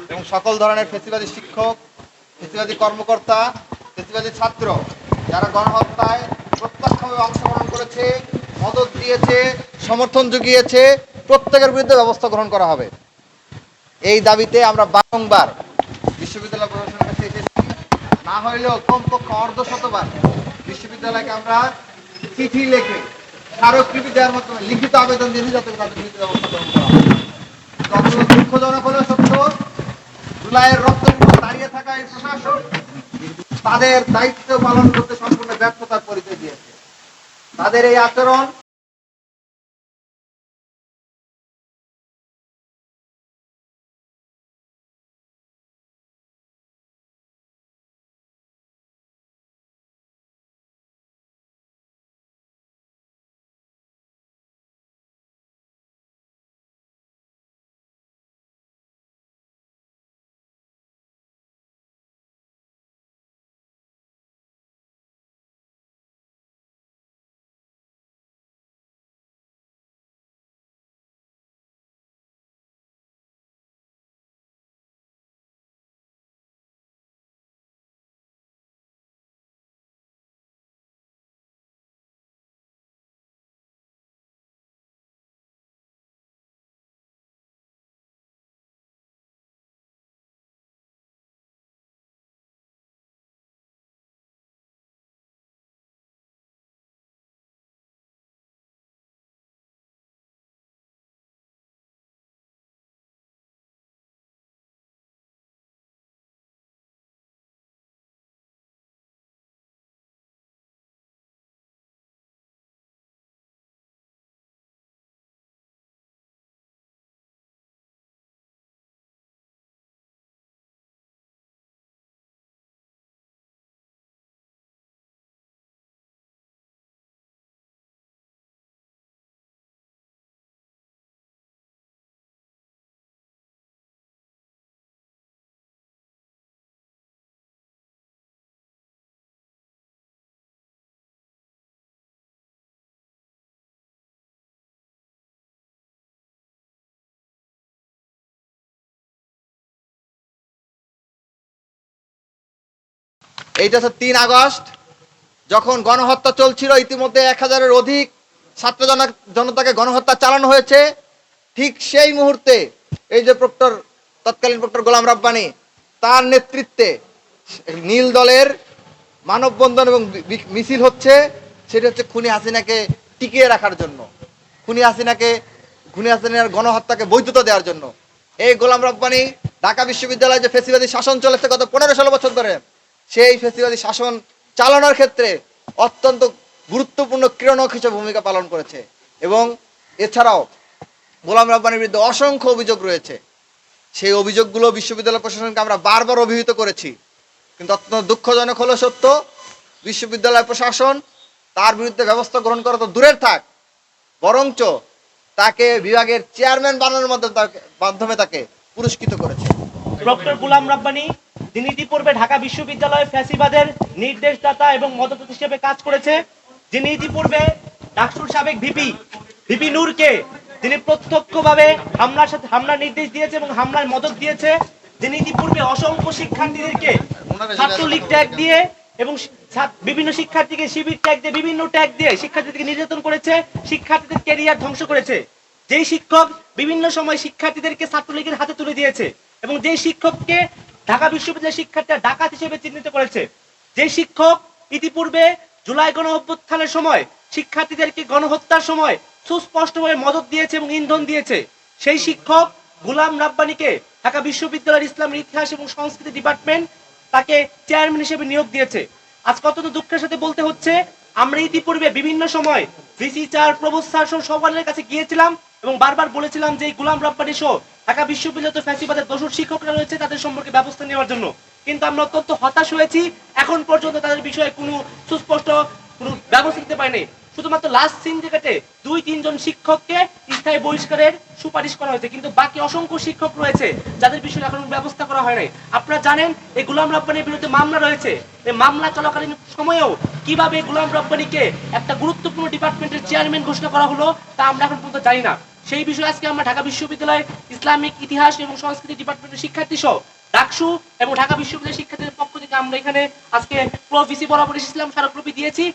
এবং সকল ধরনের ফেসিবাদী শিক্ষক, ফেসিবাদী কর্মকর্তা, ফেসিবাদী ছাত্র যারা গণহত্যায় প্রত্যক্ষভাবে অংশগ্রহণ করেছে, মদত দিয়েছে, সমর্থন জুগিয়েছে, প্রত্যেকের বিরুদ্ধে ব্যবস্থা গ্রহণ করা হবে। এই দাবিতে আমরা বারংবার বিশ্ববিদ্যালয় প্রশাসনের কাছে এসেছি। না হইলেও কমপক্ষে অর্ধশতবার বিশ্ববিদ্যালয়কে আমরা চিঠি লিখে স্মারকলিপি দেওয়ার মাধ্যমে লিখিত আবেদন দিয়েছি যাতে তাদের বিরুদ্ধে ব্যবস্থা গ্রহণ করা হয়। যত দুঃখজনক হলেও সত্য, জুলাইয়ের রক্তের উপর দাঁড়িয়ে থাকা এই প্রশাসন তাদের দায়িত্ব পালন করতে সম্পূর্ণ ব্যর্থতার পরিচয় দিয়েছে। তাদের এই আচরণ এইটা হচ্ছে ৩ আগস্ট, যখন গণহত্যা চলছিল। ইতিমধ্যে ১,০০০-এর অধিক ছাত্র জনতাকে গণহত্যা চালানো হয়েছে। ঠিক সেই মুহূর্তে এই যে তৎকালীন প্রক্টর গোলাম রাব্বানী, তার নেতৃত্বে নীল দলের মানববন্ধন এবং মিছিল হচ্ছে। সেটা হচ্ছে খুনি হাসিনাকে টিকিয়ে রাখার জন্য, খুনি হাসিনার গণহত্যাকে বৈধতা দেওয়ার জন্য। এই গোলাম রাব্বানী ঢাকা বিশ্ববিদ্যালয়ে যে ফ্যাসিবাদী শাসন চলেছে গত ১৫-১৬ বছর ধরে, সেই ফ্যাসিবাদী শাসন চালানোর ক্ষেত্রে অত্যন্ত গুরুত্বপূর্ণ ক্রিয়ানক হিসেবে ভূমিকা পালন করেছে। এবং এছাড়াও গোলাম রাব্বানীর বিরুদ্ধে অসংখ্য অভিযোগ রয়েছে। সেই অভিযোগগুলো বিশ্ববিদ্যালয় প্রশাসনকে আমরা বারবার অভিহিত করেছি, কিন্তু অত্যন্ত দুঃখজনক হলো সত্য, বিশ্ববিদ্যালয় প্রশাসন তার বিরুদ্ধে ব্যবস্থা গ্রহণ করা তো দূরের থাক, বরঞ্চ তাকে বিভাগের চেয়ারম্যান বানানোর মাধ্যমে তাকে পুরস্কৃত করেছে। ডক্টর গোলাম রাব্বানী, যিনি ইতিপূর্বে ঢাকা বিশ্ববিদ্যালয়ে ফ্যাসিবাদের নির্দেশদাতা এবং মদত হিসেবে কাজ করেছে, যিনি ইতিপূর্বে ডাকসুর সাবেক ভিপি নূরকে, যিনি প্রত্যক্ষভাবে হামলার নির্দেশ দিয়েছে এবং হামলার মদত দিয়েছে, যিনি ইতিপূর্বে অসংখ্য শিক্ষার্থীদেরকে ছাত্রলীগ ট্যাগ দিয়ে এবং বিভিন্ন শিক্ষার্থীকে শিবির ট্যাগ দিয়ে, বিভিন্ন ট্যাগ দিয়ে শিক্ষার্থীদেরকে নির্যাতন করেছে, শিক্ষার্থীদের ক্যারিয়ার ধ্বংস করেছে। যেই শিক্ষক বিভিন্ন সময় শিক্ষার্থীদেরকে ছাত্রলীগের হাতে তুলে দিয়েছে এবং যে শিক্ষককে ঢাকা বিশ্ববিদ্যালয়ের শিক্ষার্থীরা ডাকাত হিসেবে চিহ্নিত করেছে, যে শিক্ষক ইতিপূর্বে জুলাই গণ অভ্যুত্থানের সময় শিক্ষার্থীদেরকে গণহত্যার সময় সুস্পষ্টভাবে মদত দিয়েছে এবং ইন্ধন দিয়েছে, সেই শিক্ষক গোলাম রাব্বানীকে ঢাকা বিশ্ববিদ্যালয়ের ইসলামের ইতিহাস এবং সংস্কৃতি ডিপার্টমেন্ট তাকে চেয়ারম্যান হিসেবে নিয়োগ দিয়েছে। আজ অত্যন্ত দুঃখের সাথে বলতে হচ্ছে, আমরা ইতিপূর্বে বিভিন্ন সময় ভিসি স্যার, প্রভোস্ট স্যার সহ সকলের কাছে গিয়েছিলাম এবং বারবার বলেছিলাম যে গোলাম রাব্বানী সহ ঢাকা বিশ্ববিদ্যালয় ফ্যাসিবাদের দোষর শিক্ষকরা রয়েছে, তাদের সম্পর্কে ব্যবস্থা নেওয়ার জন্য। কিন্তু আমরা অত্যন্ত হতাশ হয়েছি, এখন পর্যন্ত তাদের বিষয়ে কোনো সুস্পষ্ট কোনো ব্যবস্থা নিতে পারেনি। শুধুমাত্র লাস্ট সিন্ডিকেটে ২-৩ জন শিক্ষককে স্থায়ী বহিষ্কারের সুপারিশ করা হয়েছে, কিন্তু বাকি অসংখ্য শিক্ষক রয়েছে যাদের বিষয়ে এখন ব্যবস্থা করা হয় নাই। আপনারা জানেন এই গোলাম রাব্বানীর বিরুদ্ধে মামলা রয়েছে, এই মামলা চলাকালীন সময়েও কিভাবে গোলাম রাব্বানীকে একটা গুরুত্বপূর্ণ ডিপার্টমেন্টের চেয়ারম্যান ঘোষণা করা হলো তা আমরা এখন পর্যন্ত জানি না। সেই বিষয়ে আজকে আমরা ঢাকা বিশ্ববিদ্যালয়ের ইসলামিক ইতিহাস এবং সংস্কৃতি ডিপার্টমেন্টের শিক্ষার্থী সহ ডাকসু এবং ঢাকা বিশ্ববিদ্যালয়ের শিক্ষার্থীদের পক্ষ থেকে আমরা এখানে আজকে প্রভিসি বরাবর এসেছিলাম, স্মারকলিপি দিয়েছি